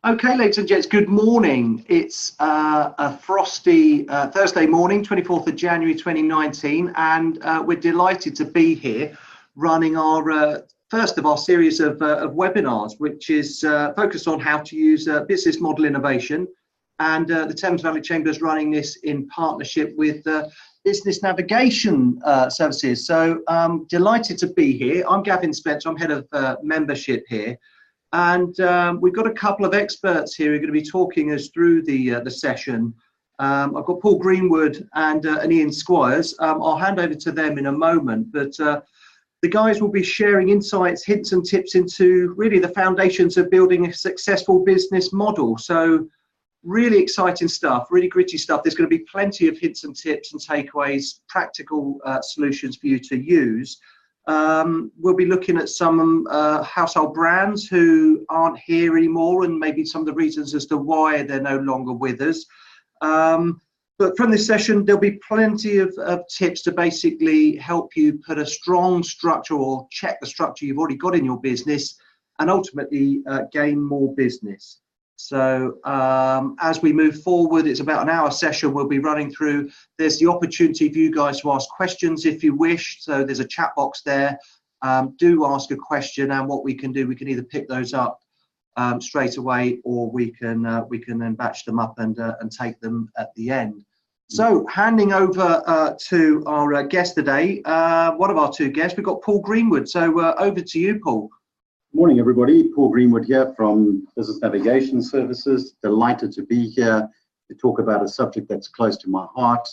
Okay, ladies and gents, good morning. It's a frosty Thursday morning, 24th of January 2019, and we're delighted to be here running our first of our series of webinars, which is focused on how to use business model innovation. And the Thames Valley Chamber is running this in partnership with Business Navigation Services. So delighted to be here. I'm Gavin Spencer, I'm head of membership here. And we've got a couple of experts here who are going to be talking us through the session. I've got Paul Greenwood and Ian Squires. I'll hand over to them in a moment, but the guys will be sharing insights, hints and tips into really the foundations of building a successful business model. So really exciting stuff, really gritty stuff. There's going to be plenty of hints and tips and takeaways, practical solutions for you to use. We'll be looking at some household brands who aren't here anymore and maybe some of the reasons as to why they're no longer with us. But from this session, there'll be plenty of tips to basically help you put a strong structure or check the structure you've already got in your business and ultimately gain more business. So as we move forward, it's about an hour session we'll be running through. There's the opportunity for you guys to ask questions if you wish. So there's a chat box there. Do ask a question, and what we can do, we can either pick those up straight away, or we can then batch them up and take them at the end. So handing over to our guest today, one of our two guests, we've got Paul Greenwood. So over to you, Paul. Morning, everybody. Paul Greenwood here from Business Navigation Services. Delighted to be here to talk about a subject that's close to my heart,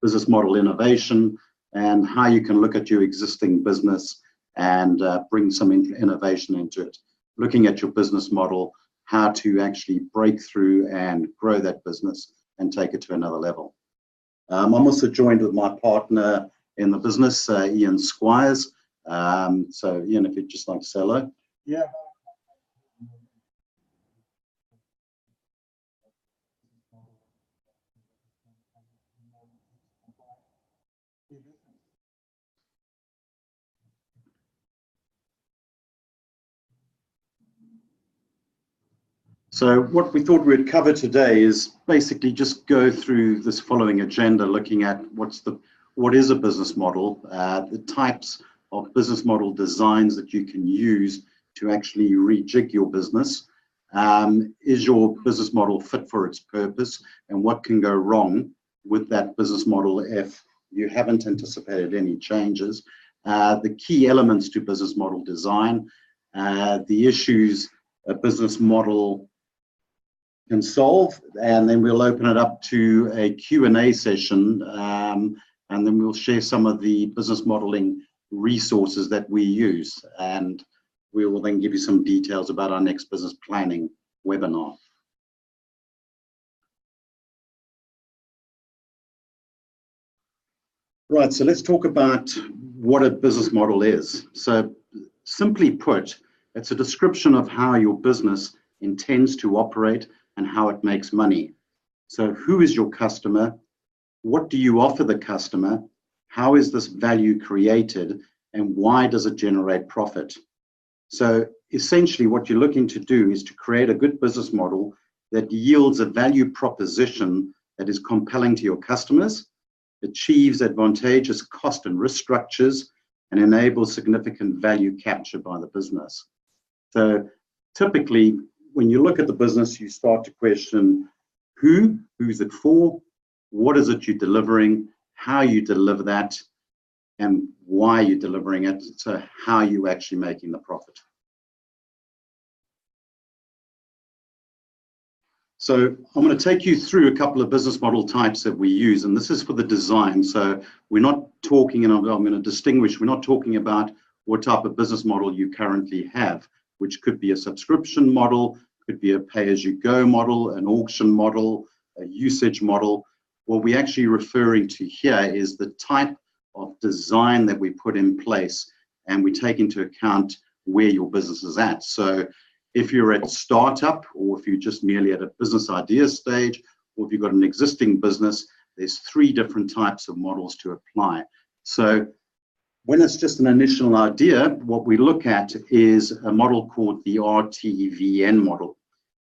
business model innovation, and how you can look at your existing business and bring some innovation into it. Looking at your business model, how to actually break through and grow that business and take it to another level. I'm also joined with my partner in the business, Ian Squires. So Ian, if you'd just like to say hello. Yeah. So what we thought we'd cover today is basically just go through this following agenda, looking at what is a business model, the types of business model designs that you can use to actually rejig your business. Is your business model fit for its purpose, and what can go wrong with that business model if you haven't anticipated any changes? The key elements to business model design, the issues a business model can solve, and then we'll open it up to a Q&A session, and then we'll share some of the business modeling resources that we use, and we will then give you some details about our next business planning webinar. Right, so let's talk about what a business model is. So simply put, it's a description of how your business intends to operate and how it makes money. So who is your customer? What do you offer the customer? How is this value created? And why does it generate profit? So essentially what you're looking to do is to create a good business model that yields a value proposition that is compelling to your customers, achieves advantageous cost and risk structures, and enables significant value capture by the business. So typically, when you look at the business, you start to question who's it for, what is it you're delivering, how you deliver that, and why you're delivering it, so how you're actually making the profit. So I'm going to take you through a couple of business model types that we use, and this is for the design. So we're not talking, and I'm going to distinguish, we're not talking about what type of business model you currently have, which could be a subscription model, could be a pay-as-you-go model, an auction model, a usage model. What we're actually referring to here is the type of design that we put in place, and we take into account where your business is at. So if you're at startup, or if you're just merely at a business idea stage, or if you've got an existing business, there's three different types of models to apply. So when it's just an initial idea, what we look at is a model called the RTVN model.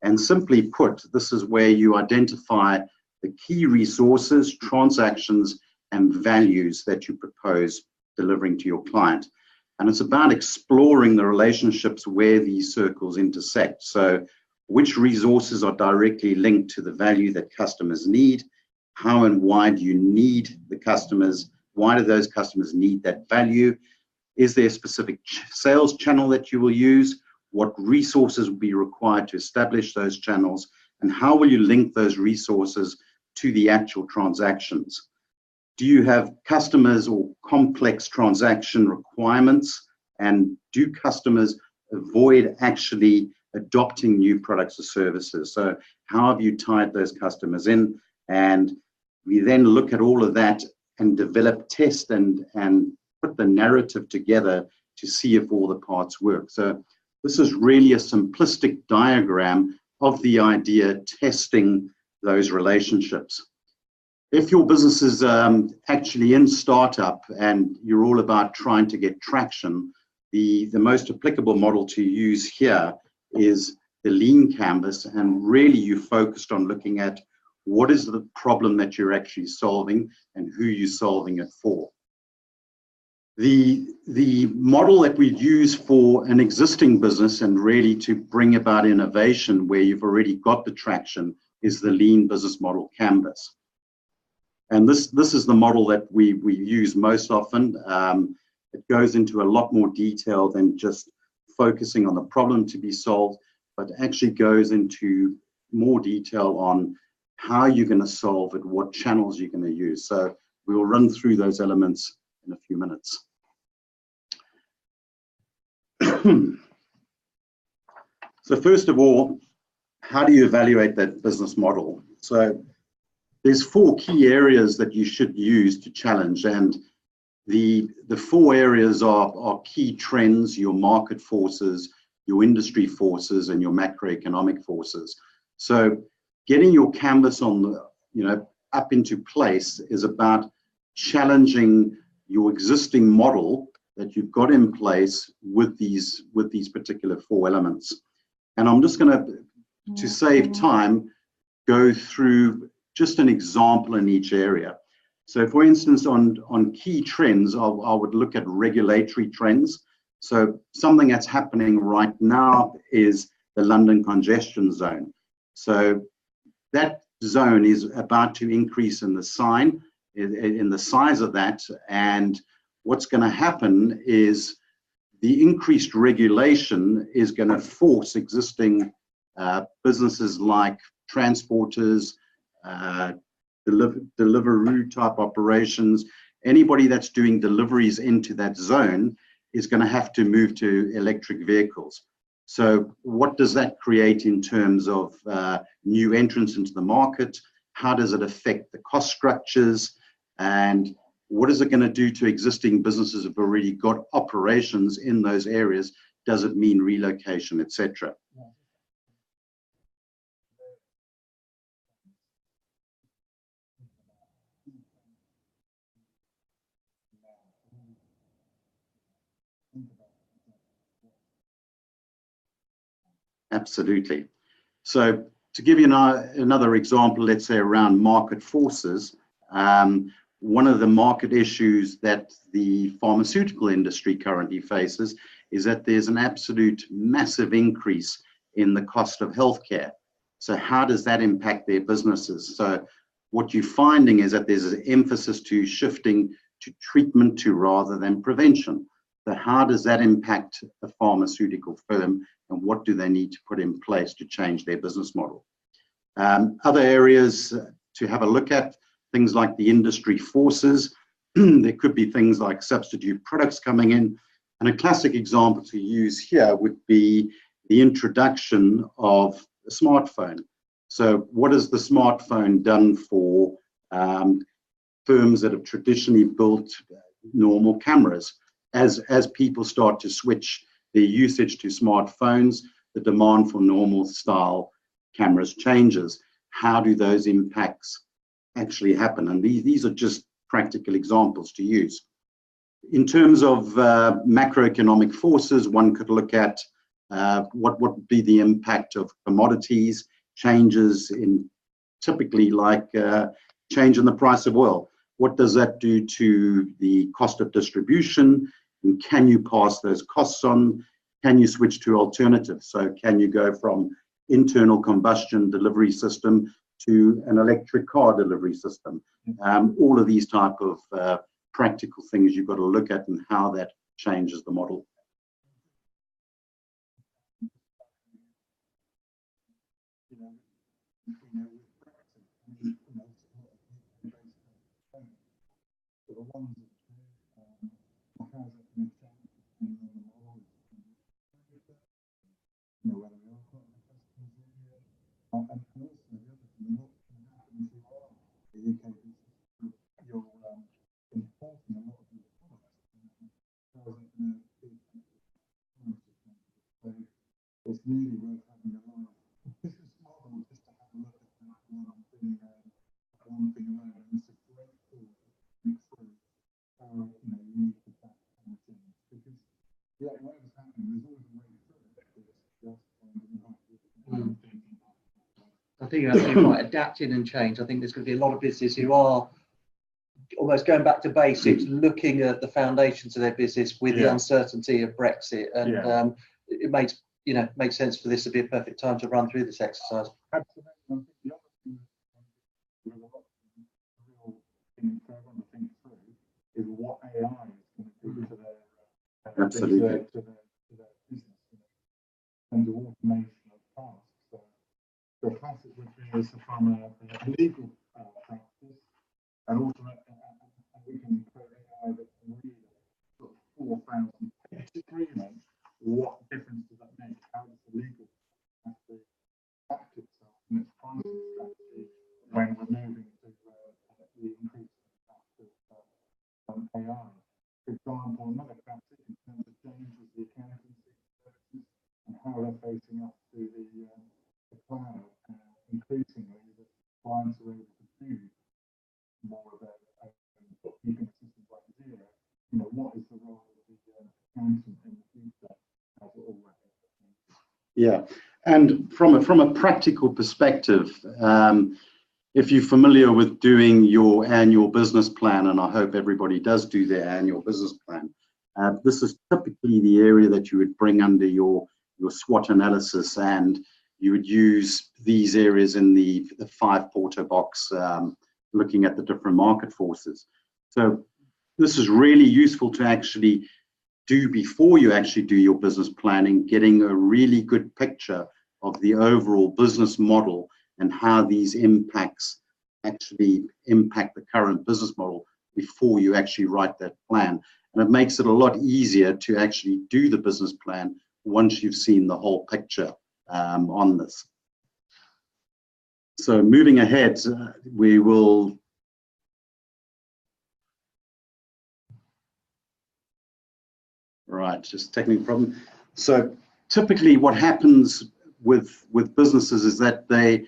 And simply put, this is where you identify the key resources, transactions, and values that you propose delivering to your client. And it's about exploring the relationships where these circles intersect. So which resources are directly linked to the value that customers need? How and why do you need the customers? Why do those customers need that value? Is there a specific sales channel that you will use? What resources will be required to establish those channels? And how will you link those resources to the actual transactions? Do you have customers or complex transaction requirements? And do customers avoid actually adopting new products or services? So how have you tied those customers in? And we then look at all of that and develop, test, and put the narrative together to see if all the parts work. So this is really a simplistic diagram of the idea testing those relationships. If your business is actually in startup and you're all about trying to get traction, the most applicable model to use here is the lean canvas, and really you focused on looking at what is the problem that you're actually solving and who you're solving it for. The model that we'd use for an existing business and really to bring about innovation where you've already got the traction is the lean business model canvas. And this is the model that we use most often. It goes into a lot more detail than just focusing on the problem to be solved, but actually goes into more detail on how you're going to solve it, what channels you're going to use. So we will run through those elements in a few minutes. So first of all, how do you evaluate that business model? So there's 4 key areas that you should use to challenge, and the 4 areas are key trends, your market forces, your industry forces, and your macroeconomic forces. So getting your canvas on the, up into place is about challenging your existing model that you've got in place with these particular 4 elements. And I'm just going to save time, go through just an example in each area. So for instance, on key trends, I would look at regulatory trends. So something that's happening right now is the London congestion zone. So that zone is about to increase in the size of that, and what's going to happen is the increased regulation is going to force existing businesses like transporters, delivery type operations, anybody that's doing deliveries into that zone is going to have to move to electric vehicles. So what does that create in terms of new entrants into the market? How does it affect the cost structures? And what is it going to do to existing businesses who've already got operations in those areas? Does it mean relocation, etc.? Absolutely. So to give you another example, let's say around market forces, one of the market issues that the pharmaceutical industry currently faces is that there's an absolute massive increase in the cost of healthcare. So how does that impact their businesses? So what you're finding is that there's an emphasis to shifting to treatment to rather than prevention. So how does that impact a pharmaceutical firm, and what do they need to put in place to change their business model? Other areas to have a look at, things like the industry forces. There could be things like substitute products coming in. And a classic example to use here would be the introduction of a smartphone. So what has the smartphone done for firms that have traditionally built normal cameras? As people start to switch their usage to smartphones, the demand for normal style cameras changes. How do those impacts actually happen? And these are just practical examples to use. In terms of macroeconomic forces, one could look at What would be the impact of commodities, changes in typically like change in the price of oil? What does that do to the cost of distribution? And can you pass those costs on? Can you switch to alternatives? So can you go from internal combustion delivery system to an electric car delivery system? All of these type of practical things you've got to look at and how that changes the model. It's really worth having a look. Business model, just to have a look at that one thing alone, and it's a great tool to think through how you need to that kind of thing. Because whatever's happening, there's always a way through it. It's just finding the right thing. I think you're absolutely right. Adapting and change. I think there's going to be a lot of businesses who are almost going back to basics, looking at the foundations of their business with the uncertainty of Brexit, and it makes sense for this to be a perfect time to run through this exercise. Absolutely. I think the other thing with a lot of real things for everyone to think through is what AI is going to do to their Absolutely. to their business, in terms of automation of tasks. So the classic would be is from a legal practice, and automate, and we can create AI that can read sort of 4,000 page agreement. What difference does that make? How does the legal have to act itself in its pricing strategy when we're moving to the increasing impact of AI? For example, another classic in terms of change is the accountancy services and how they're facing up to the cloud. Increasingly, the clients are able to do more of their own bookkeeping systems like Xero. What is the role of the accountant in the future? Yeah, and from a practical perspective, if you're familiar with doing your annual business plan, and I hope everybody does do their annual business plan, this is typically the area that you would bring under your SWOT analysis, and you would use these areas in the 5-porter box, looking at the different market forces. So this is really useful to actually do before you actually do your business planning, getting a really good picture of the overall business model and how these impacts actually impact the current business model before you actually write that plan. And it makes it a lot easier to actually do the business plan once you've seen the whole picture on this. So moving ahead, we will right, just technical problem. So typically what happens with businesses is that they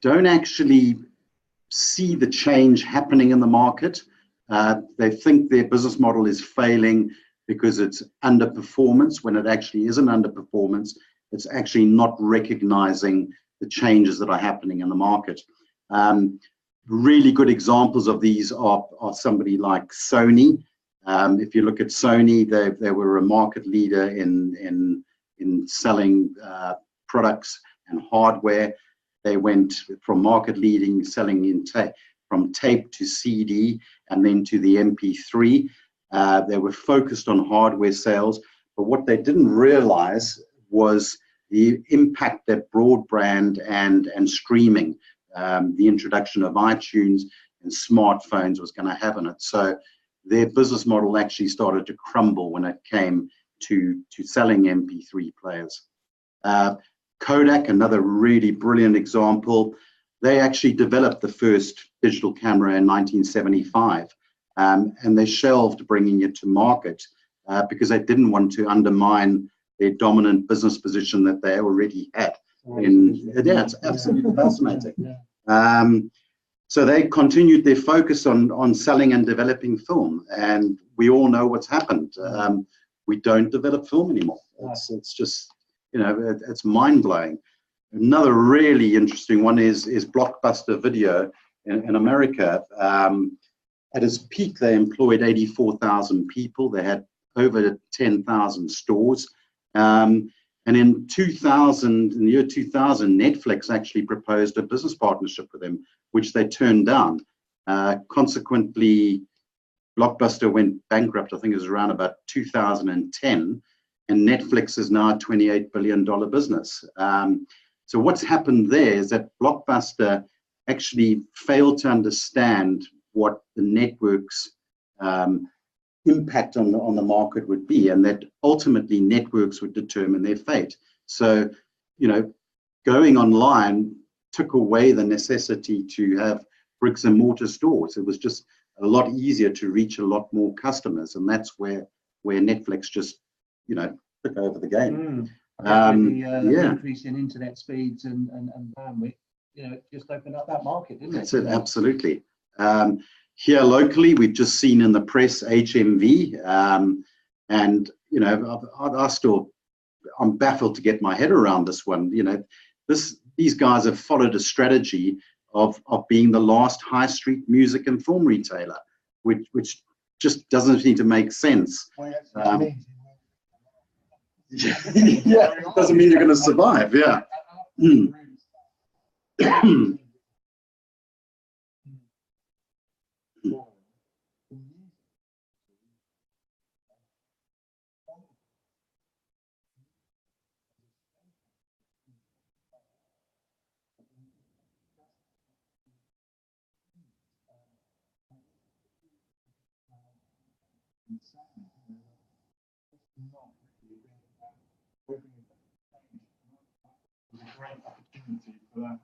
don't actually see the change happening in the market. They think their business model is failing because it's underperformance, when it actually isn't underperformance. It's actually not recognizing the changes that are happening in the market. Really good examples of these are somebody like Sony. If you look at Sony, they were a market leader in selling products and hardware. They went from market leading selling from tape to CD and then to the MP3. They were focused on hardware sales, but what they didn't realize was the impact that broadband and streaming, the introduction of iTunes and smartphones was going to have on it. So their business model actually started to crumble when it came to selling MP3 players. Kodak, another really brilliant example, they actually developed the first digital camera in 1975, and they shelved bringing it to market because they didn't want to undermine their dominant business position that they already had. It's absolutely fascinating. So they continued their focus on selling and developing film, and we all know what's happened. We don't develop film anymore. It's just it's mind-blowing. Another really interesting one is Blockbuster Video in America. At its peak, they employed 84,000 people. They had over 10,000 stores. And in the year 2000, Netflix actually proposed a business partnership with them, which they turned down. Consequently, Blockbuster went bankrupt, I think it was around about 2010, and Netflix is now a $28 billion business. So what's happened there is that Blockbuster actually failed to understand what the network's impact on the market would be, and that ultimately networks would determine their fate. So, going online took away the necessity to have bricks and mortar stores. It was just a lot easier to reach a lot more customers, and that's where Netflix just, took over the game. The increase in internet speeds and bandwidth, just opened up that market, didn't it? That's it, absolutely. Here locally, we've just seen in the press HMV, and I'm baffled to get my head around this one. These guys have followed a strategy of being the last high street music and film retailer, which just doesn't seem to make sense. Yeah, doesn't mean you're going to survive. Yeah. It's a great opportunity for that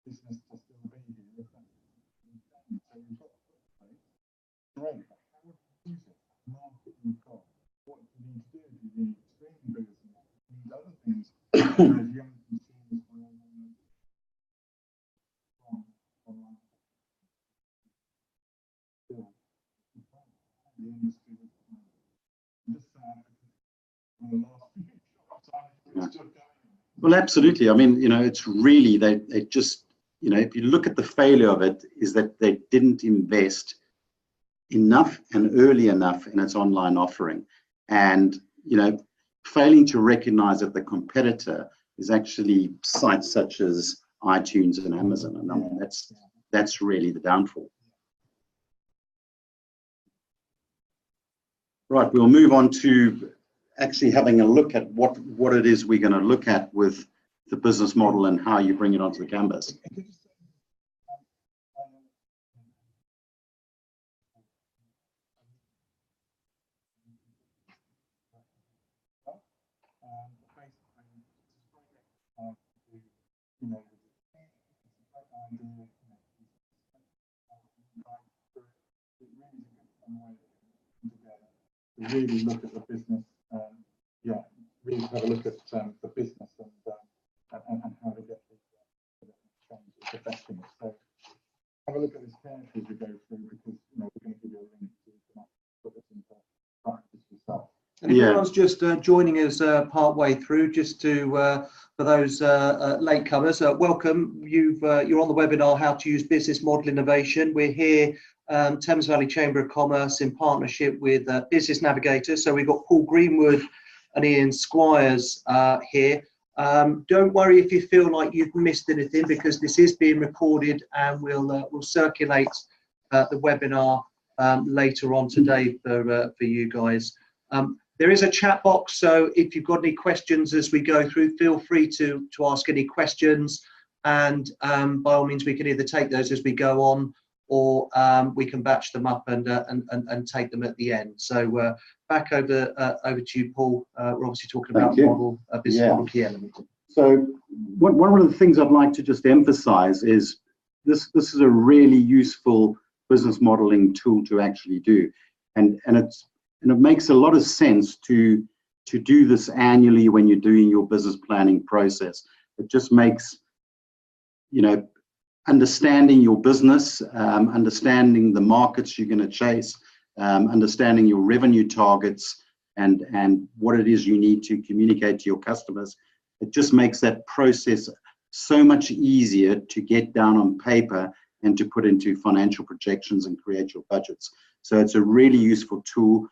business to still be here. So we've got great. How would you use it? Market you've got. What do you need to do? Do you need streaming business? Do you need other things? As young consumers from online. Still, the industry is just on the last few times it's just going. Well, absolutely. I mean, it's really, they just, if you look at the failure of it, is that they didn't invest enough and early enough in its online offering. And, failing to recognize that the competitor is actually sites such as iTunes and Amazon. And I mean, that's really the downfall. Right, we'll move on to actually having a look at what it is we're going to look at with the business model and how you bring it onto the canvas. Really look at the business, really have a look at the business and how to get the changes affecting it. So have a look at this carefully as we go through, because we're going to give you a link so you can put this into practice yourself. And if anyone's just joining us part way through, just to for those latecomers, welcome. You're on the webinar, How to Use Business Model Innovation. We're here, Thames Valley Chamber of Commerce, in partnership with Business Navigator. So we've got Paul Greenwood and Ian Squires here. Don't worry if you feel like you've missed anything, because this is being recorded and we'll circulate the webinar later on today for you guys. There is a chat box, so if you've got any questions as we go through, feel free to ask any questions, and by all means we can either take those as we go on, or we can batch them up and take them at the end. So back over to you, Paul. We're obviously talking about business model key elements. So one of the things I'd like to just emphasize is this is a really useful business modeling tool to actually do, and it makes a lot of sense to do this annually when you're doing your business planning process. It just makes, understanding your business, understanding the markets you're going to chase, understanding your revenue targets, and what it is you need to communicate to your customers. It just makes that process so much easier to get down on paper and to put into financial projections and create your budgets. So it's a really useful tool.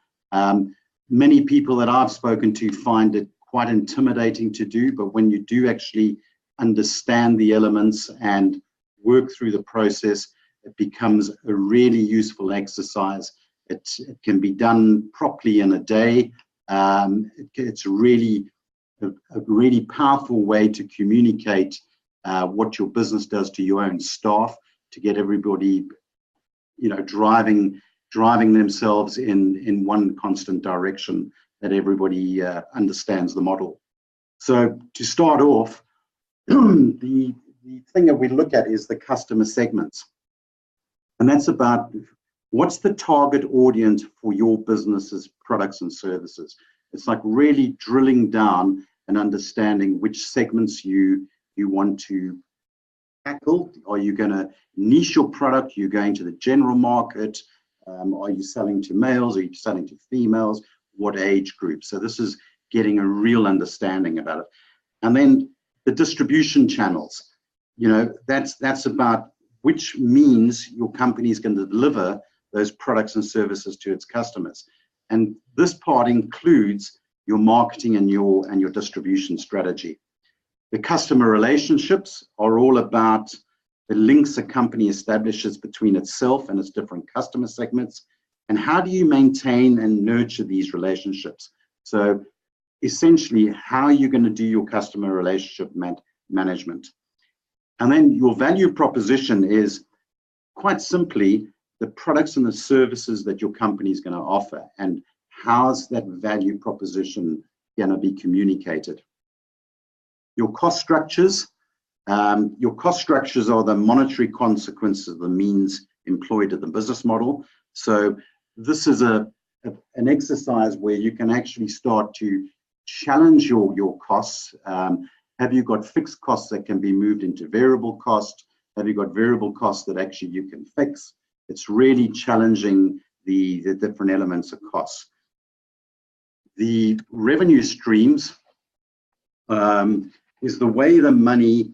Many people that I've spoken to find it quite intimidating to do, but when you do actually understand the elements and work through the process, it becomes a really useful exercise. It can be done properly in a day. It's really a really powerful way to communicate what your business does to your own staff, to get everybody, driving themselves in one constant direction, that everybody understands the model. So to start off, the thing that we look at is the customer segments. And that's about what's the target audience for your business's products and services. It's like really drilling down and understanding which segments you want to tackle. Are you going to niche your product? Are you going to the general market? Are you selling to males? Are you selling to females? What age group? So this is getting a real understanding about it. And then the distribution channels, that's about which means your company is going to deliver those products and services to its customers. And this part includes your marketing and your distribution strategy. The customer relationships are all about the links a company establishes between itself and its different customer segments. And how do you maintain and nurture these relationships? So essentially, how are you going to do your customer relationship management? And then your value proposition is quite simply the products and the services that your company is going to offer, and how's that value proposition going to be communicated. Your cost structures are the monetary consequences of the means employed at the business model. So this is an exercise where you can actually start to challenge your costs. Have you got fixed costs that can be moved into variable cost? Have you got variable costs that actually you can fix? It's really challenging the different elements of costs. The revenue streams is the way the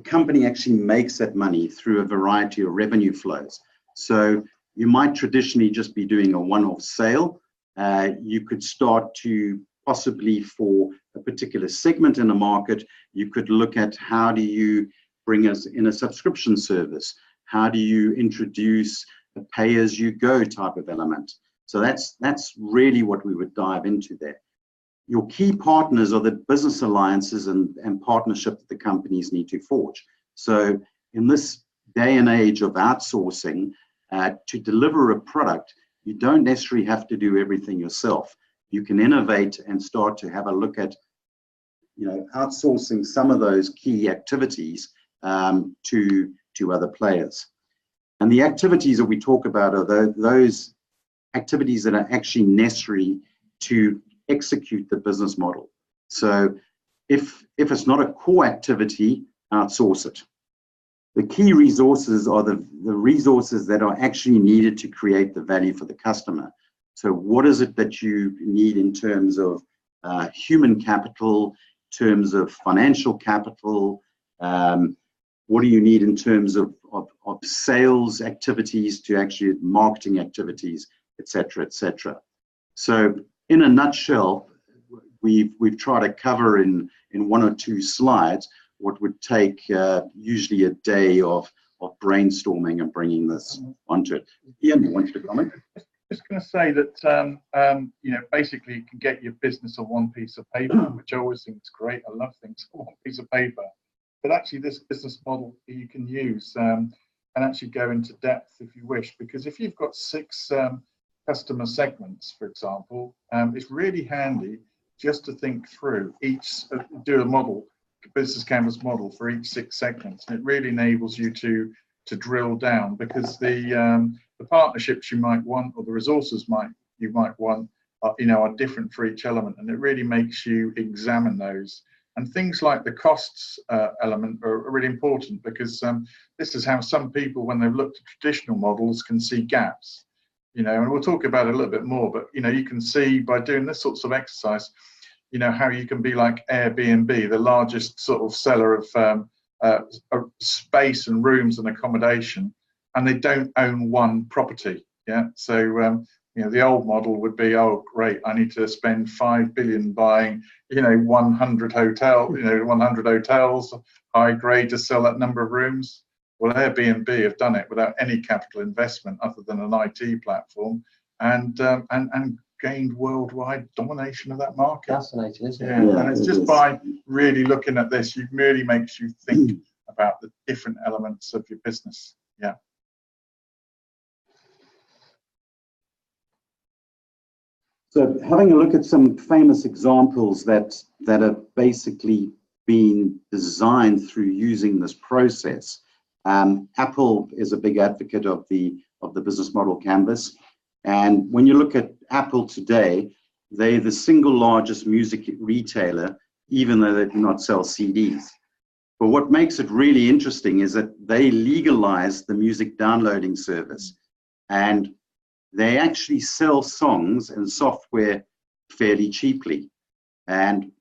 company actually makes that money through a variety of revenue flows. So you might traditionally just be doing a one-off sale. You could start to possibly, for a particular segment in the market, you could look at how do you bring us in a subscription service? How do you introduce a pay-as-you-go type of element? So that's really what we would dive into there. Your key partners are the business alliances and partnership that the companies need to forge. So in this day and age of outsourcing, to deliver a product, you don't necessarily have to do everything yourself. You can innovate and start to have a look at, outsourcing some of those key activities to other players. And the activities that we talk about are those activities that are actually necessary to execute the business model. So if it's not a core activity, outsource it. The key resources are the resources that are actually needed to create the value for the customer. So what is it that you need in terms of human capital, in terms of financial capital? What do you need in terms of sales activities to actually marketing activities, et cetera, et cetera. So in a nutshell, we've tried to cover in one or two slides what would take usually a day of brainstorming and bringing this onto it. Ian, you want to comment? Just going to say that basically you can get your business on one piece of paper, which I always think is great. I love things on one piece of paper. But actually, this business model you can use and actually go into depth if you wish. Because if you've got 6 customer segments, for example, it's really handy just to think through do a model, business canvas model for each 6 segments, and it really enables you to drill down, because the partnerships you might want or the resources you might want are different for each element, and it really makes you examine those. And things like the costs element are really important, because this is how some people, when they've looked at traditional models, can see gaps. you know, and we'll talk about it a little bit more, but, you know, you can see by doing this sorts of exercise, you know, how you can be like Airbnb, the largest sort of seller of space and rooms and accommodation, and they don't own one property. Yeah. So, you know, the old model would be, oh, great, I need to spend 5 billion buying, you know, 100 hotels, high grade to sell that number of rooms. Well, Airbnb have done it without any capital investment other than an IT platform, and gained worldwide domination of that market. Fascinating, isn't it? Yeah, and it's just by really looking at this, it really makes you think about the different elements of your business. Yeah. So having a look at some famous examples that have basically been designed through using this process. Apple is a big advocate of the business model canvas. And when you look at Apple today, they're the single largest music retailer, even though they do not sell CDs. But what makes it really interesting is that they legalized the music downloading service, and they actually sell songs and software fairly cheaply. And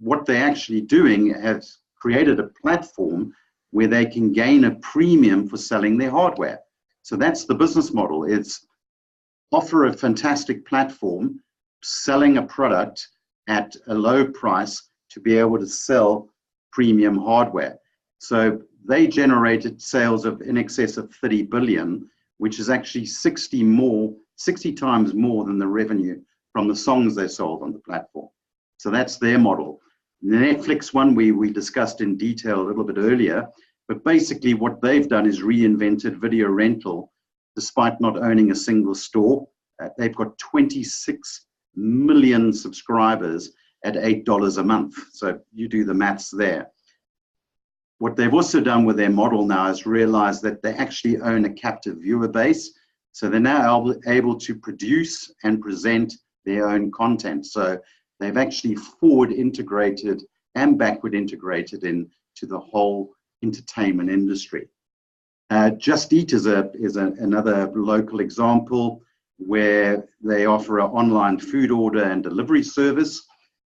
what they're actually doing has created a platform where they can gain a premium for selling their hardware. So that's the business model. It's offer a fantastic platform, selling a product at a low price to be able to sell premium hardware. So they generated sales of in excess of 30 billion, which is actually 60 times more than the revenue from the songs they sold on the platform. So that's their model. The Netflix one we discussed in detail a little bit earlier, but basically what they've done is reinvented video rental despite not owning a single store. They've got 26 million subscribers at $8 a month. So you do the maths there. What they've also done with their model now is realize that they actually own a captive viewer base. So they're now able to produce and present their own content. So they've actually forward integrated and backward integrated into the whole entertainment industry. Just Eat is another local example where they offer an online food order and delivery service.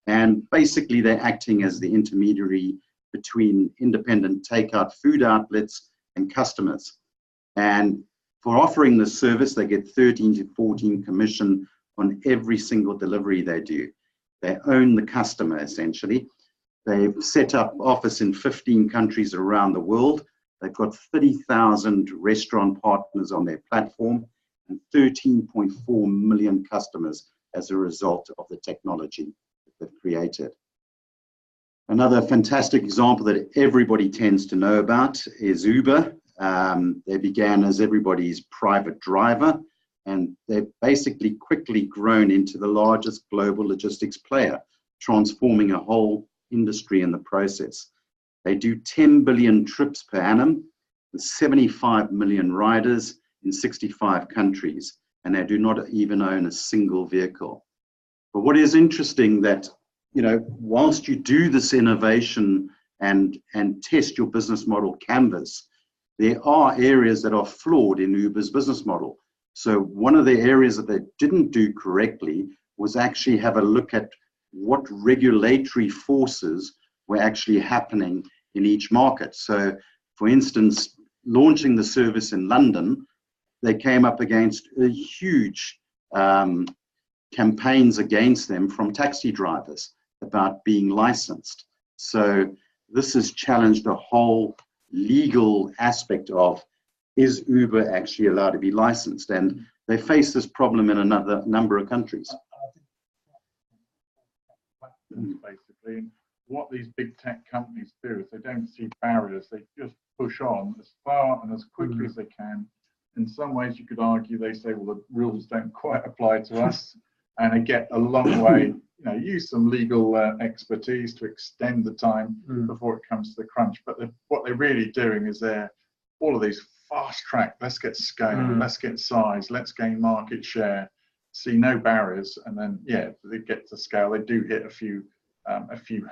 And basically they're acting as the intermediary between independent takeout food outlets and customers. And for offering this service, they get 13 to 14 commission on every single delivery they do. They own the customer, essentially. They've set up office in 15 countries around the world. They've got 30,000 restaurant partners on their platform and 13.4 million customers as a result of the technology that they've created. Another fantastic example that everybody tends to know about is Uber. They began as everybody's private driver, and they've basically quickly grown into the largest global logistics player, transforming a whole industry in the process. They do 10 billion trips per annum with 75 million riders in 65 countries, and they do not even own a single vehicle. But what is interesting that, you know, whilst you do this innovation and test your business model canvas, there are areas that are flawed in Uber's business model. So one of the areas that they didn't do correctly was actually have a look at what regulatory forces were actually happening in each market. So for instance, launching the service in London, they came up against a huge campaigns against them from taxi drivers about being licensed. So this has challenged the whole legal aspect of, is Uber actually allowed to be licensed? And they face this problem in another number of countries. Basically, and what these big tech companies do is they don't see barriers, they just push on as far and as quickly as they can. In some ways you could argue they say, well, the rules don't quite apply to us, and they get a long way, you know, use some legal expertise to extend the time before it comes to the crunch. But what they're really doing is they're all of these fast track, let's get scale, let's get size, let's gain market share, see no barriers, and then they get to scale. They do hit a few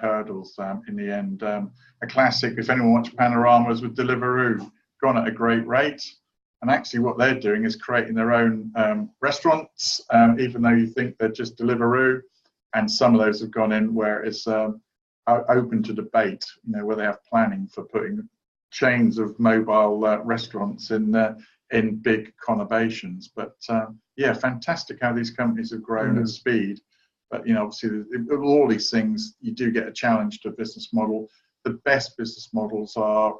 hurdles in the end. A classic, if anyone watched Panoramas with Deliveroo, gone at a great rate, And actually what they're doing is creating their own restaurants, even though you think they're just Deliveroo. And some of those have gone in where it's open to debate, where they have planning for putting chains of mobile restaurants in big conurbations. But yeah, fantastic how these companies have grown at speed. But obviously, with all these things, you do get a challenge to a business model. The best business models are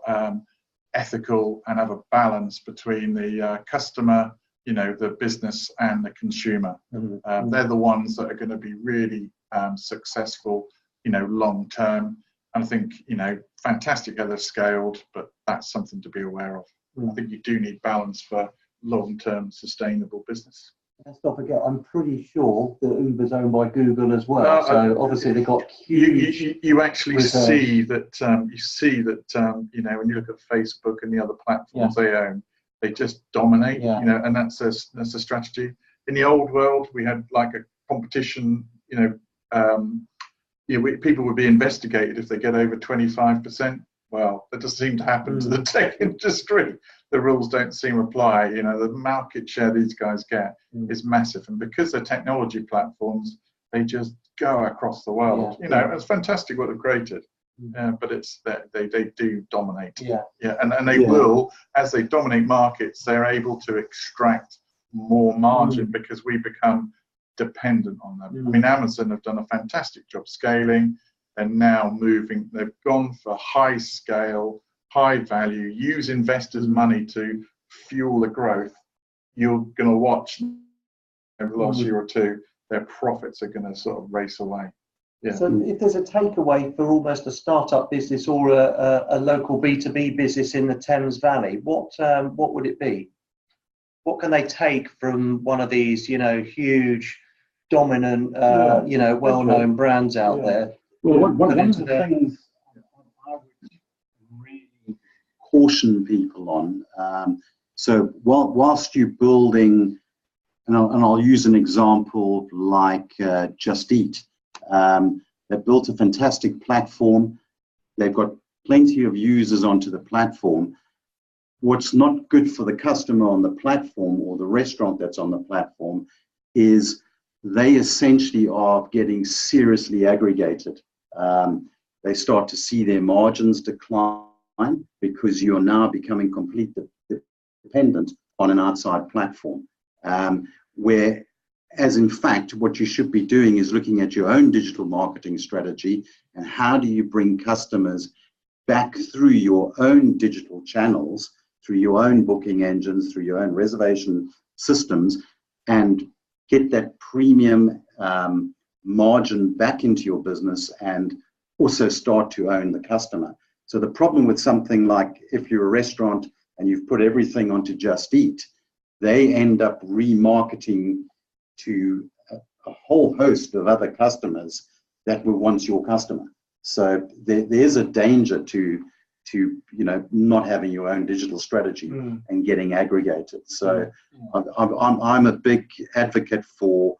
ethical and have a balance between the customer, the business, and the consumer. They're the ones that are going to be really successful, long term. And I think, fantastic how they've scaled, but that's something to be aware of. I think you do need balance for long-term sustainable business. Let's not forget, I'm pretty sure that Uber's owned by Google as well. So obviously they've got huge. You actually see that. When you look at Facebook and the other platforms they own, they just dominate. And that's a strategy. In the old world, we had like a competition. People would be investigated if they get over 25%. Well, that doesn't seem to happen to the tech industry. The rules don't seem to apply. The market share these guys get is massive. And because they're technology platforms, they just go across the world. It's fantastic what they've created. But it's that they do dominate. And they will, as they dominate markets, they're able to extract more margin because we become dependent on them. I mean, Amazon have done a fantastic job scaling. And now moving, they've gone for high scale, high value, use investors' money to fuel the growth. You're going to watch over the last year or two, their profits are going to sort of race away. So if there's a takeaway for almost a startup business or a local B2B business in the Thames Valley, what would it be? What can they take from one of these, huge, dominant, well-known brands out there? Well, one of the things I would really caution people on, so whilst you're building, and I'll use an example like Just Eat. They've built a fantastic platform. They've got plenty of users onto the platform. What's not good for the customer on the platform or the restaurant that's on the platform is they essentially are getting seriously aggregated. They start to see their margins decline because you're now becoming completely dependent on an outside platform. Whereas in fact, what you should be doing is looking at your own digital marketing strategy and how do you bring customers back through your own digital channels, through your own booking engines, through your own reservation systems, and get that premium margin back into your business and also start to own the customer. So the problem with something like if you're a restaurant and you've put everything onto Just Eat, they end up remarketing to a whole host of other customers that were once your customer. So there's a danger to not having your own digital strategy and getting aggregated. So I'm a big advocate for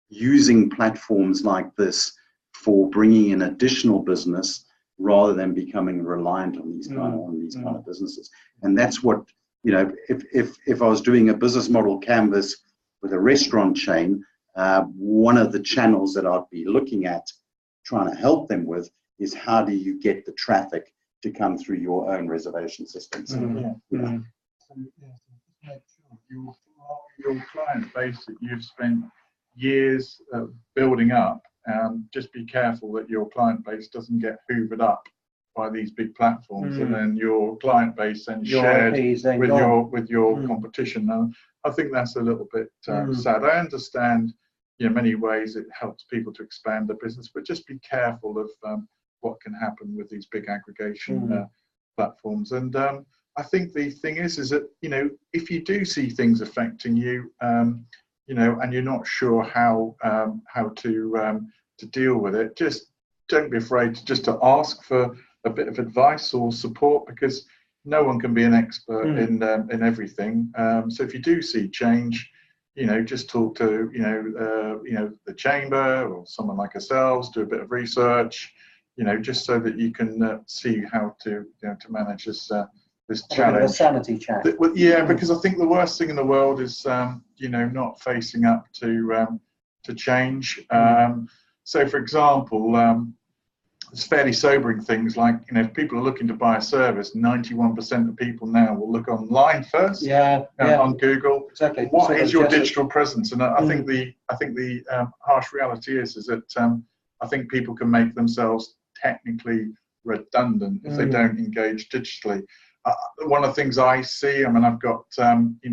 using platforms like this for bringing in additional business rather than becoming reliant on these kind of businesses. And that's what if I was doing a business model canvas with a restaurant chain, one of the channels that I'd be looking at trying to help them with is how do you get the traffic to come through your own reservation systems. So make sure your client base that you've spent years building up, just be careful that your client base doesn't get hoovered up by these big platforms, and then your client base then shared with your competition. And I think that's a little bit sad. I understand, in many ways it helps people to expand their business, but just be careful of what can happen with these big aggregation platforms. And I think the thing is that if you do see things affecting you, and you're not sure how to deal with it, just don't be afraid to ask for a bit of advice or support, because no one can be an expert in everything. So if you do see change, just talk to the chamber or someone like ourselves, do a bit of research, just so that you can see how to manage this challenge. A sanity check. Yeah, because I think the worst thing in the world is not facing up to change. So, for example, it's fairly sobering things like, if people are looking to buy a service, 91% of people now will look online first. On Google. Exactly. What is your digital presence? And I think the harsh reality is that I think people can make themselves technically redundant if they don't engage digitally. One of the things I see, I've got with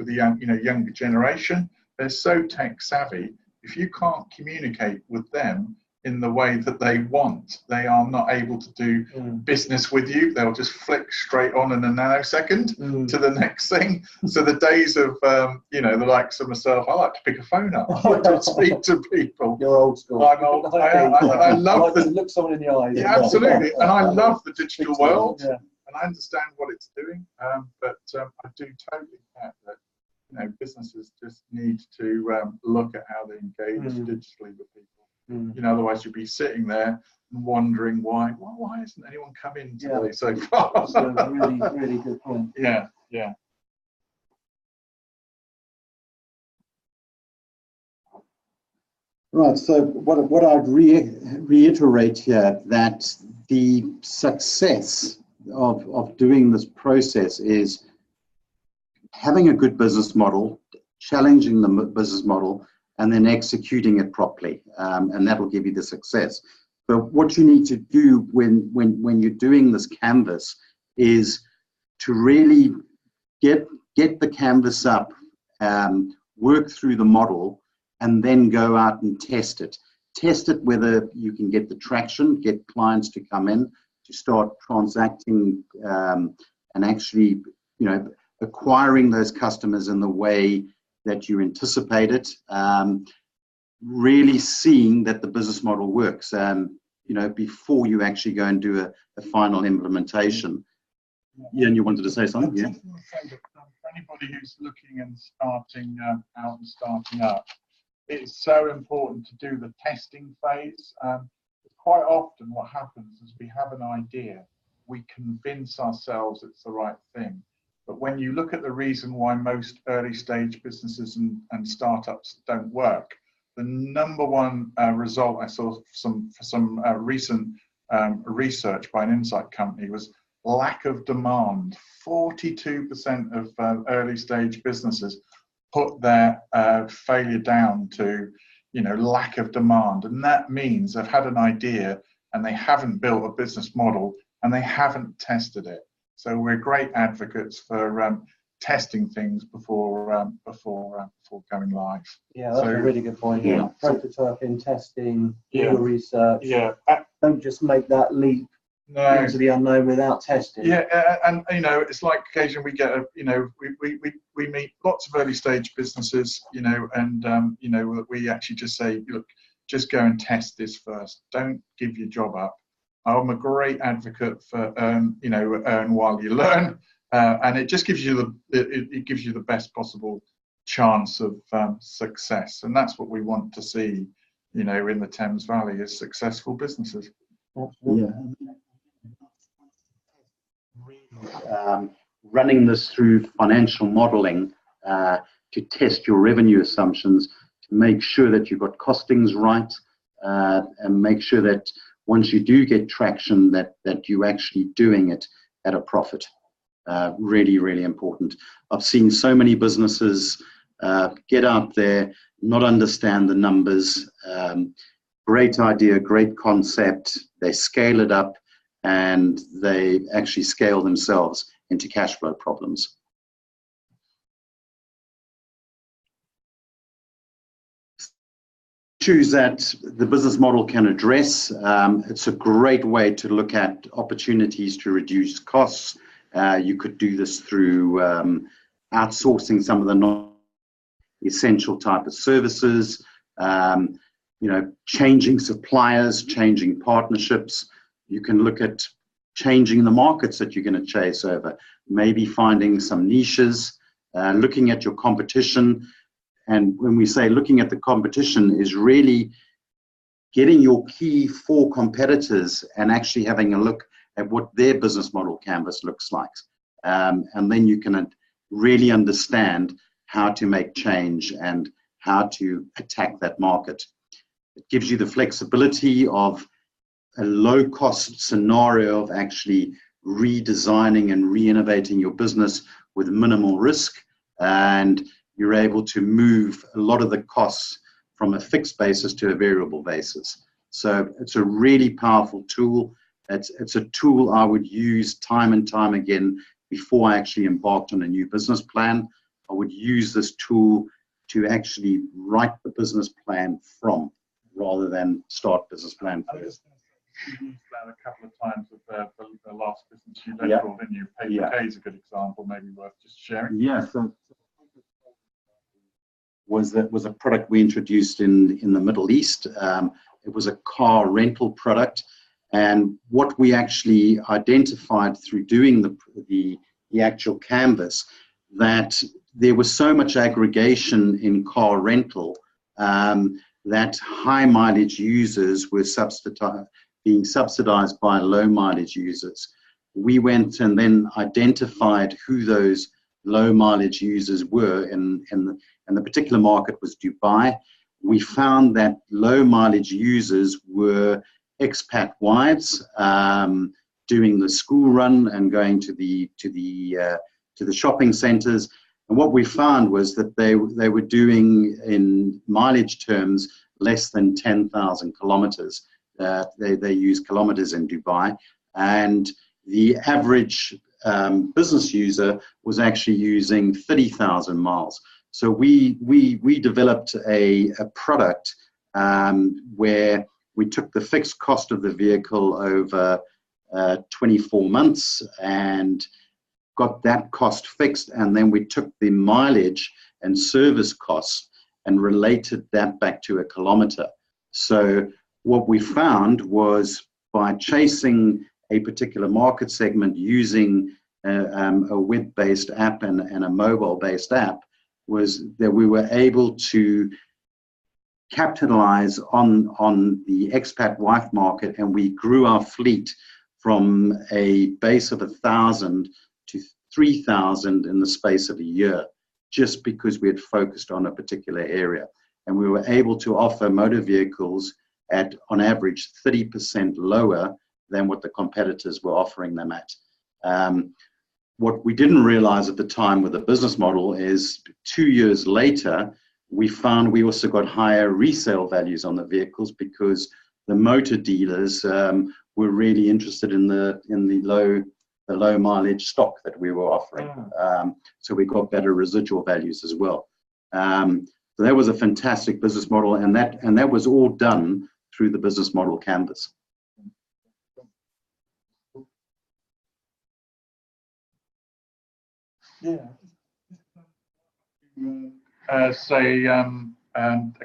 the younger generation, they're so tech savvy. If you can't communicate with them in the way that they want, they are not able to do business with you. They'll just flick straight on in a nanosecond to the next thing. So the days of the likes of myself, I like to pick a phone up. I like to speak to people. You're old school. I'm old. I love to look someone in the eyes. Yeah, absolutely. And I love the digital world, and I understand what it's doing. But I do totally get that businesses just need to look at how they engage digitally with people. Otherwise you'll be sitting there and wondering why hasn't anyone come in today so far? That's a really, really good point. Yeah. Right. So what I'd reiterate here, that the success of doing this process is having a good business model, challenging the business model, and then executing it properly, and that will give you the success. But what you need to do when you're doing this canvas is to really get the canvas up, work through the model, and then go out and test it. Test it whether you can get the traction, get clients to come in, to start transacting, and actually, acquiring those customers in the way that you anticipate it, really seeing that the business model works, before you actually go and do a final implementation. Yeah, and you wanted to say something? Yeah. For anybody who's looking and starting out and starting up, it's so important to do the testing phase. Quite often what happens is we have an idea, we convince ourselves it's the right thing. But when you look at the reason why most early stage businesses and startups don't work, the number one result I saw for some recent research by an insight company was lack of demand. 42% of early stage businesses put their failure down to lack of demand, and that means they've had an idea and they haven't built a business model and they haven't tested it. So we're great advocates for testing things before going live. Yeah, that's a really good point. Prototyping, testing, your research. Yeah. Don't just make that leap into the unknown without testing. Yeah, and it's like occasionally we get we meet lots of early stage businesses, and we actually just say, look, just go and test this first. Don't give your job up. I'm a great advocate for earn while you learn, and it just gives you the best possible chance of success, and that's what we want to see, in the Thames Valley, is successful businesses. Running this through financial modeling to test your revenue assumptions, to make sure that you've got costings right, and make sure that once you do get traction, that you're actually doing it at a profit. Really, really important. I've seen so many businesses get out there, not understand the numbers. Great idea, great concept. They scale it up, and they actually scale themselves into cash flow problems. Issues that the business model can address. It's a great way to look at opportunities to reduce costs. You could do this through outsourcing some of the non-essential type of services, changing suppliers, changing partnerships. You can look at changing the markets that you're going to chase over, maybe finding some niches, looking at your competition. And when we say looking at the competition, is really getting your key 4 competitors and actually having a look at what their business model canvas looks like. And then you can really understand how to make change and how to attack that market. It gives you the flexibility of a low-cost scenario of actually redesigning and re-innovating your business with minimal risk, and you're able to move a lot of the costs from a fixed basis to a variable basis. So it's a really powerful tool. It's a tool I would use time and time again before I actually embarked on a new business plan. I would use this tool to actually write the business plan from, rather than start business plan first. You used that a couple of times with the last business you led for, didn't you? Paper K is a good example, maybe worth just sharing. Yeah, so was a product we introduced in the Middle East. It was a car rental product, and what we actually identified through doing the actual canvas, that there was so much aggregation in car rental that high mileage users were being subsidized by low mileage users. We went and then identified who those low mileage users were, and the particular market was Dubai. We found that low mileage users were expat wives doing the school run and going to the shopping centers. And what we found was that they were doing, in mileage terms, less than 10,000 kilometers. They use kilometers in Dubai, and the average business user was actually using 30,000 miles. So we developed a product where we took the fixed cost of the vehicle over 24 months and got that cost fixed, and then we took the mileage and service costs and related that back to a kilometer. So what we found was, by chasing a particular market segment using a web-based app and a mobile-based app, was that we were able to capitalize on the expat wife market, and we grew our fleet from a base of 1,000 to 3,000 in the space of a year, just because we had focused on a particular area. And we were able to offer motor vehicles at, on average, 30% lower than what the competitors were offering them at. What we didn't realize at the time with the business model is 2 years later, we found we also got higher resale values on the vehicles, because the motor dealers were really interested in the low mileage stock that we were offering. So we got better residual values as well. So that was a fantastic business model, and that was all done through the business model canvas. Yeah. A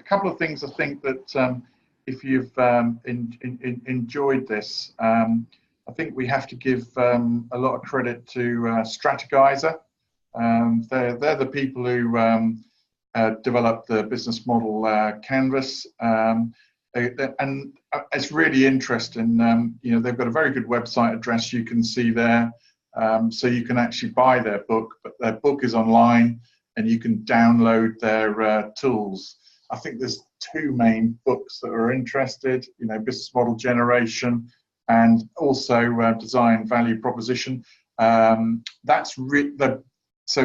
couple of things I think that if you've enjoyed this, I think we have to give a lot of credit to Strategizer. They're the people who developed the business model canvas, and it's really interesting. You know, they've got a very good website address you can see there, so you can actually buy their book, but their book is online and you can download their tools. I think there's two main books that are interested, you know, business model generation and also design value proposition. So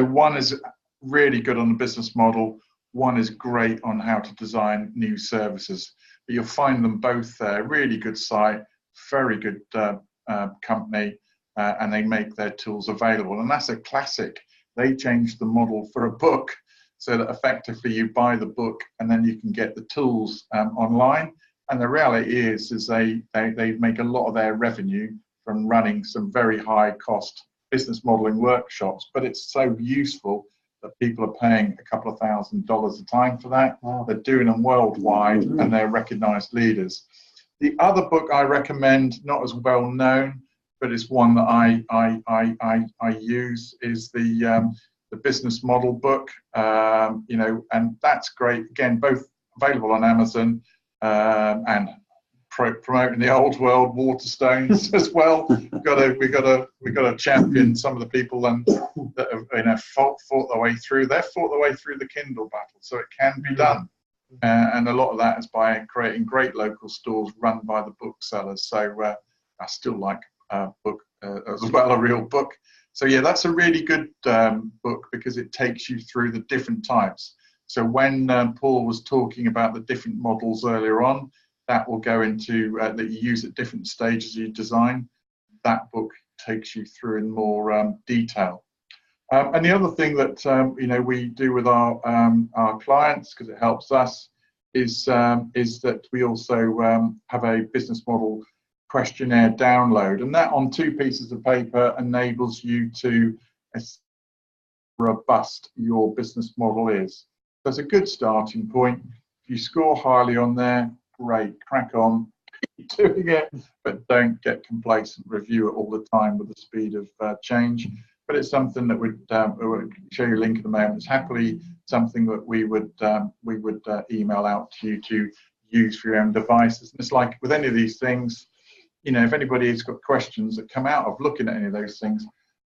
one is really good on the business model, one is great on how to design new services. But you'll find them both there. Really good site, very good company, and they make their tools available. And that's a classic. They changed the model for a book so that effectively you buy the book and then you can get the tools online. And the reality is they make a lot of their revenue from running some very high cost business modeling workshops, but it's so useful that people are paying a couple of $1,000s a time for that. Wow. They're doing them worldwide, and they're recognized leaders. The other book I recommend, not as well known, but it's one that I use, is the business model book. You know, and that's great. Again, both available on Amazon and promoting the old world Waterstones as well. We got to champion some of the people that have fought their way through. They've fought their way through the Kindle battle, so it can be done. And a lot of that is by creating great local stores run by the booksellers. So I still like a book as well, a real book. So yeah, that's a really good book because it takes you through the different types. So when Paul was talking about the different models earlier on, that will go into that you use at different stages of your design. That book takes you through in more detail. And the other thing that we do with our clients, because it helps us, is that we also have a business model questionnaire download, and that on 2 pieces of paper enables you to assess how robust your business model is. That's a good starting point. If you score highly on there, great, crack on, keep doing it, but don't get complacent. Review it all the time with the speed of change. But it's something that we'll show you a link at the moment. It's happily something that we would email out to you to use for your own devices. And it's like with any of these things, if anybody's got questions that come out of looking at any of those things,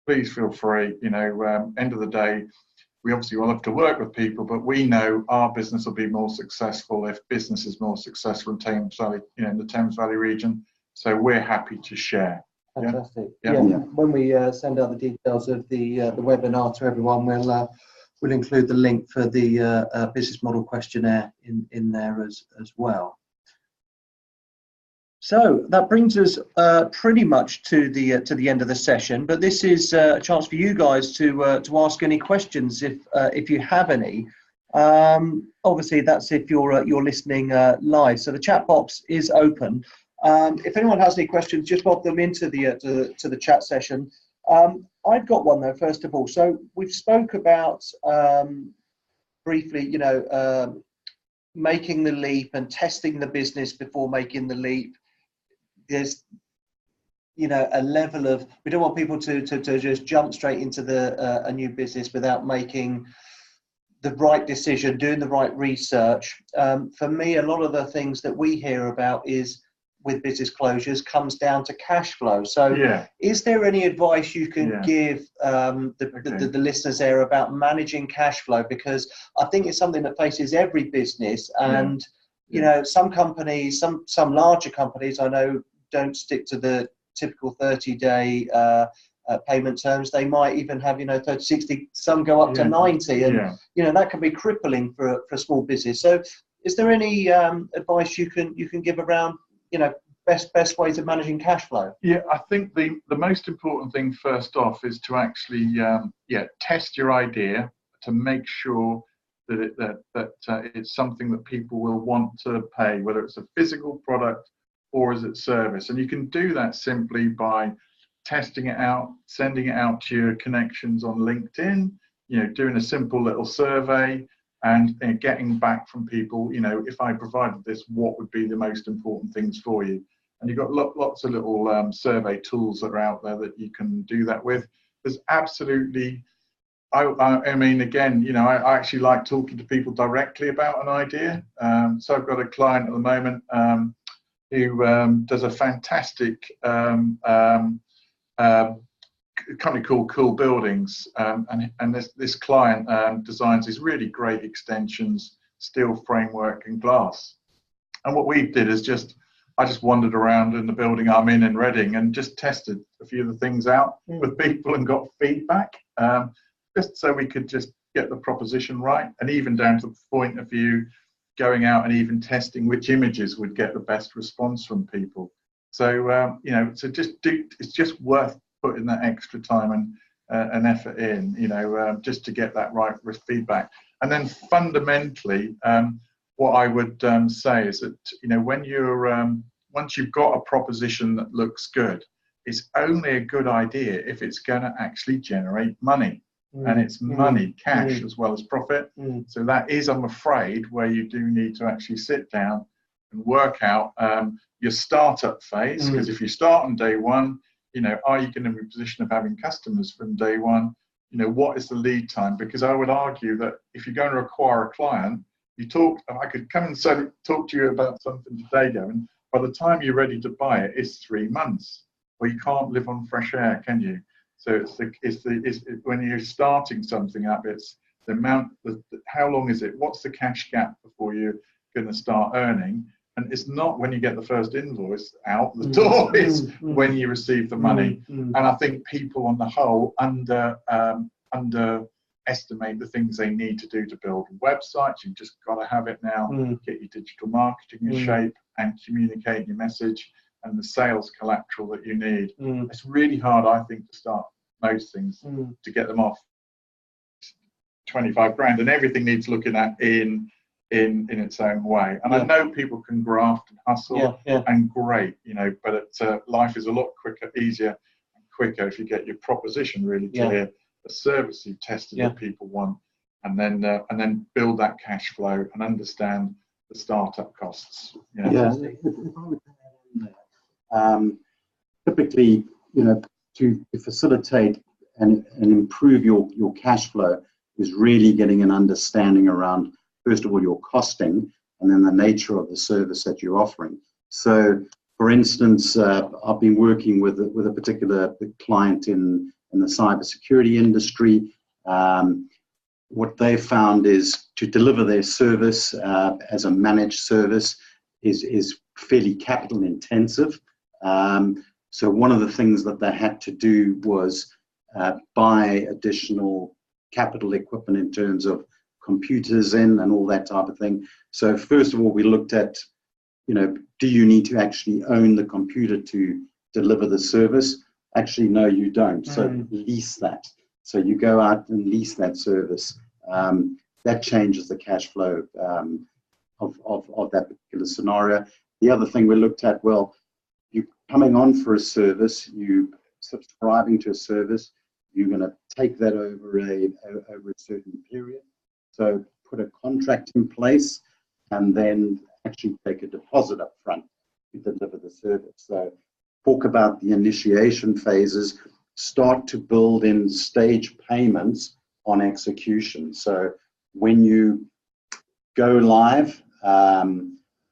please feel free. End of the day, we obviously will have to work with people, but we know our business will be more successful if business is more successful in Thames Valley, in the Thames Valley region. So we're happy to share. Fantastic. Yeah. When we send out the details of the webinar to everyone, we'll include the link for the business model questionnaire in there as well. So that brings us pretty much to the end of the session. But this is a chance for you guys to ask any questions if you have any. Obviously, that's if you're listening live. So the chat box is open. If anyone has any questions, just pop them into the chat session. I've got one though. First of all, so we've spoke about briefly, making the leap and testing the business before making the leap. There's a level of, we don't want people to just jump straight into a new business without making the right decision, doing the right research. For me, a lot of the things that we hear about is with business closures comes down to cash flow. So is there any advice you can give the listeners there about managing cash flow? Because I think it's something that faces every business, and some companies, some larger companies I know don't stick to the typical 30-day payment terms. They might even have 30, 60, some go up to 90, and that can be crippling for a small business. So is there any advice you can give around best ways of managing cash flow? I think the most important thing first off is to actually test your idea to make sure that it's something that people will want to pay, whether it's a physical product or is it service. And you can do that simply by testing it out, sending it out to your connections on LinkedIn, doing a simple little survey, and getting back from people, if I provided this, what would be the most important things for you? And you've got lots of little survey tools that are out there that you can do that with. There's absolutely, I mean, again, I actually like talking to people directly about an idea. So I've got a client at the moment who does a fantastic company called Cool Buildings, and this client designs these really great extensions, steel framework and glass. And what we did is I just wandered around in the building I'm in Reading and just tested a few of the things out with people and got feedback, just so we could just get the proposition right, and even down to the point of view going out and even testing which images would get the best response from people. So it's just worth putting that extra time and effort in, just to get that right with feedback. And then fundamentally, what I would say is that when you're once you've got a proposition that looks good, it's only a good idea if it's going to actually generate money, and it's money, cash as well as profit. So that is, I'm afraid, where you do need to actually sit down and work out your startup phase, because if you start on day one, are you going to be in a position of having customers from day one? What is the lead time? Because I would argue that if you're going to acquire a client, I could come and talk to you about something today, Gavin, by the time you're ready to buy it, it's 3 months. Well, you can't live on fresh air, can you? So when you're starting something up, it's the amount, how long is it? What's the cash gap before you're going to start earning? And it's not when you get the first invoice out the door, it's when you receive the money. And I think people on the whole underestimate the things they need to do to build websites. You've just got to have it now, get your digital marketing in shape and communicate your message and the sales collateral that you need. It's really hard, I think, to start most things to get them off 25 grand, and everything needs looking at in its own way. And I know people can graft and hustle and great, you know, but life is a lot quicker, easier and quicker if you get your proposition really clear, the service you've tested that people want, and then build that cash flow and understand the startup costs. You know? Yeah, if I would add on there, typically, you know, to facilitate and improve your cash flow is really getting an understanding around, first of all, your costing, and then the nature of the service that you're offering. So, for instance, I've been working with a particular client in the cybersecurity industry. What they found is to deliver their service as a managed service is fairly capital intensive. So one of the things that they had to do was buy additional capital equipment in terms of computers and all that type of thing. So first of all, we looked at, you know, do you need to actually own the computer to deliver the service? Actually, no, you don't. So lease that. So you go out and lease that service. That changes the cash flow of that particular scenario. The other thing we looked at, well, you're coming on for a service, you subscribing to a service, you're going to take that over a certain period. So put a contract in place and then actually take a deposit up front to deliver the service. So talk about the initiation phases, start to build in stage payments on execution. So when you go live,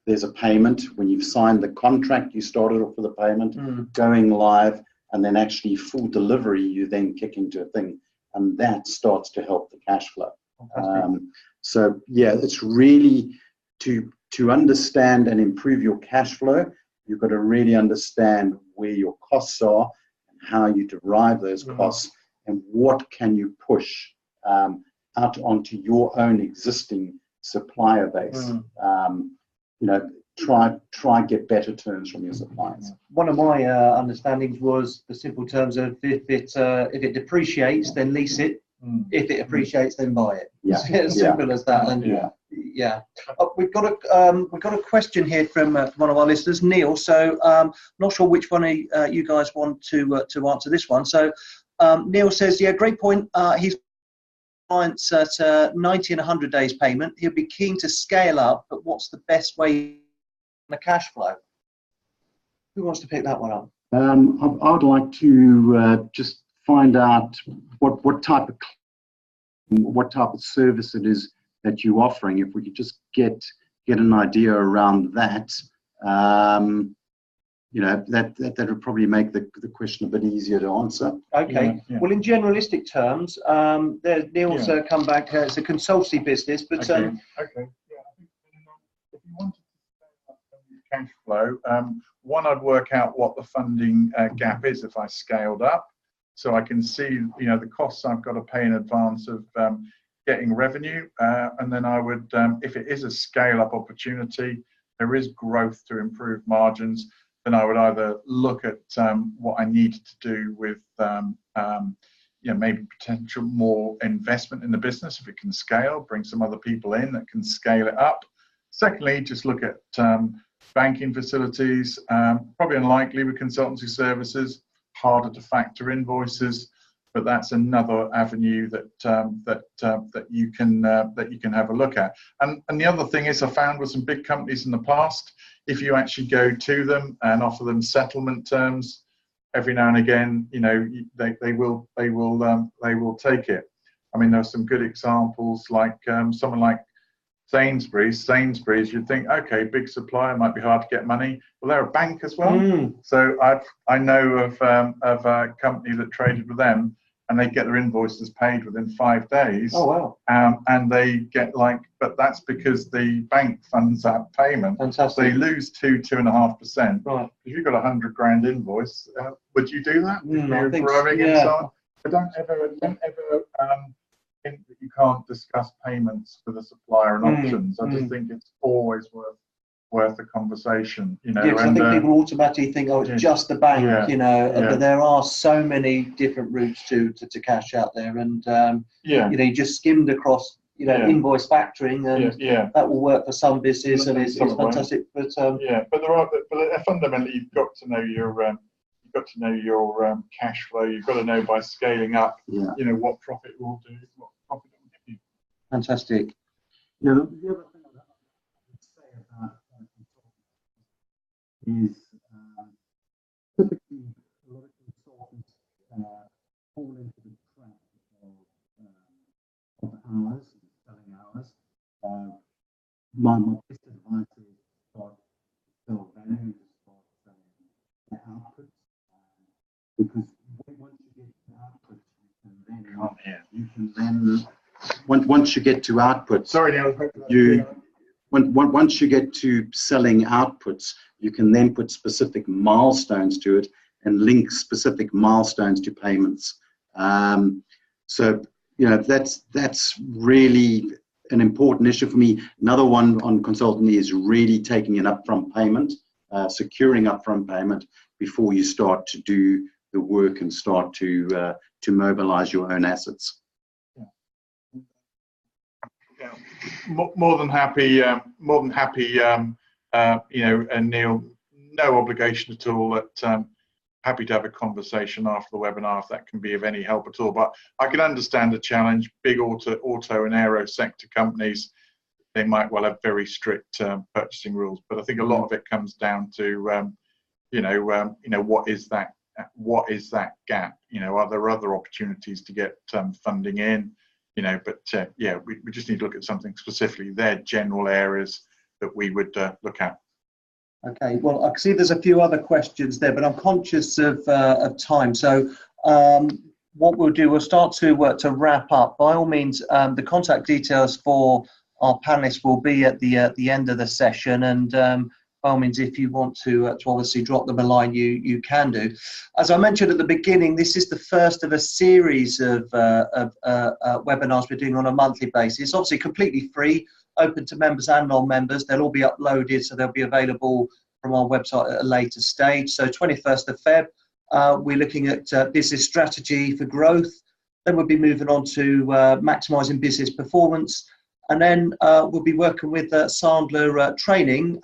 there's a payment. When you've signed the contract, you started off with a payment, going live, and then actually full delivery, you then kick into a thing, and that starts to help the cash flow. So yeah, it's really to understand and improve your cash flow, you've got to really understand where your costs are and how you derive those costs, and what can you push out onto your own existing supplier base. You know, try get better terms from your suppliers. One of my understandings was the simple terms of if it depreciates, then lease it. If it appreciates, then buy it. Yeah. As simple as that. And we've got a question here from one of our listeners, Neil. So not sure which one of you guys want to answer this one. So Neil says, yeah, great point. He's clients at 90 and 100 days payment. He'll be keen to scale up, but what's the best way the cash flow? Who wants to pick that one up? I would like to just find out what type of service it is that you're offering. If we could just get an idea around that, you know, that would probably make the question a bit easier to answer. Okay. Yeah. Well, in generalistic terms, Neil's come back. It's a consultancy business, but okay. Yeah, I think if you wanted to cash flow, one, I'd work out what the funding gap is if I scaled up, so I can see, you know, the costs I've got to pay in advance of getting revenue, and then I would, if it is a scale-up opportunity, there is growth to improve margins, then I would either look at what I needed to do with, you know, maybe potential more investment in the business if it can scale, bring some other people in that can scale it up. Secondly, just look at banking facilities, probably unlikely with consultancy services, harder to factor invoices, but that's another avenue that you can have a look at. And the other thing is, I found with some big companies in the past, if you actually go to them and offer them settlement terms, every now and again, you know, they will take it. I mean, there are some good examples, like someone like Sainsbury's, you'd think, okay, big supplier, might be hard to get money. Well, they're a bank as well. So I know of a company that traded with them, and they get their invoices paid within 5 days. Oh wow! And they get but that's because the bank funds that payment. Fantastic. So they lose 2.5%. Right. If you've got a 100 grand invoice, would you do that? If I you're think growing so, and yeah. so on? But don't ever think that you can't discuss payments with a supplier and options. I just think it's always worth a conversation, you know. Yeah, because I think people automatically think, oh, it's just the bank, you know. But there are so many different routes to cash out there, and you know, you just skimmed across, you know, invoice factoring, and that will work for some business, and it's fantastic. But but fundamentally, you've got to know your cash flow. You've got to know by scaling up, you know, what profit will do, what profit will give you. Fantastic. Yeah, the other thing I would say about consultants is typically a lot of consultants fall into the trap of hours, selling hours. My best advice is start sell value, start selling the output, because once you get to output, you can then once you get to output, once you get to selling outputs, you can then put specific milestones to it and link specific milestones to payments. So, you know, that's really an important issue for me. Another one on consulting is really taking an upfront payment, securing upfront payment before you start to do the work and start to mobilize your own assets. Yeah, more than happy. You know, and Neil, no obligation at all. Happy to have a conversation after the webinar if that can be of any help at all. But I can understand the challenge. Big auto and aero sector companies, they might well have very strict purchasing rules. But I think a lot of it comes down to, you know, what is that gap? You know, are there other opportunities to get funding in? You know, but yeah, we just need to look at something specifically. They're general areas that we would look at. Okay, well, I can see there's a few other questions there, but I'm conscious of time. So what we'll do, we'll start to wrap up. By all means, the contact details for our panelists will be at the end of the session, and by all means, if you want to obviously drop them a line, you can do. As I mentioned at the beginning, this is the first of a series of webinars we're doing on a monthly basis. Obviously, completely free, open to members and non-members. They'll all be uploaded, so they'll be available from our website at a later stage. So 21st of Feb, we're looking at business strategy for growth. Then we'll be moving on to maximising business performance. And then we'll be working with Sandler Training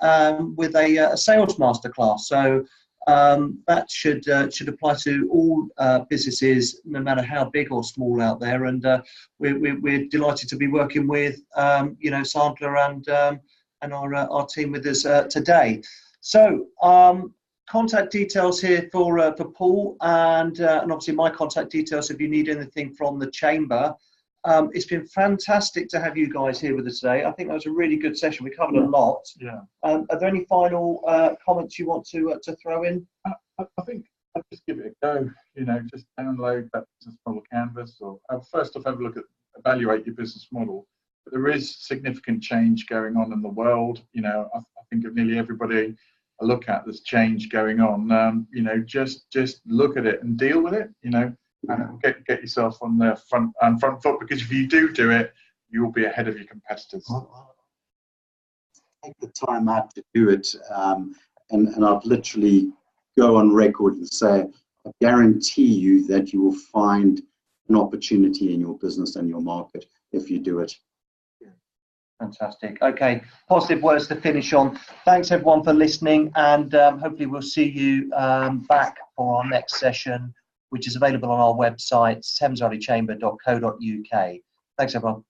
with a sales masterclass. So that should apply to all businesses, no matter how big or small out there. And we're delighted to be working with you know, Sandler and our team with us today. So contact details here for Paul, and obviously my contact details if you need anything from the chamber. It's been fantastic to have you guys here with us today. I think that was a really good session. We covered a lot. Yeah. Are there any final comments you want to throw in? I think I'll just give it a go. You know, just download that business model canvas, or first off, have a look at, evaluate your business model. But there is significant change going on in the world. You know, I think of nearly everybody I look at, there's change going on. You know, just look at it and deal with it. You know. And get yourself on the front foot, because if you do it, you will be ahead of your competitors. Take the time out to do it, and I'd literally go on record and say, I guarantee you that you will find an opportunity in your business and your market if you do it. Fantastic. Okay, positive words to finish on. Thanks everyone for listening, and hopefully we'll see you back for our next session, which is available on our website, thamesvalleychamber.co.uk. Thanks everyone.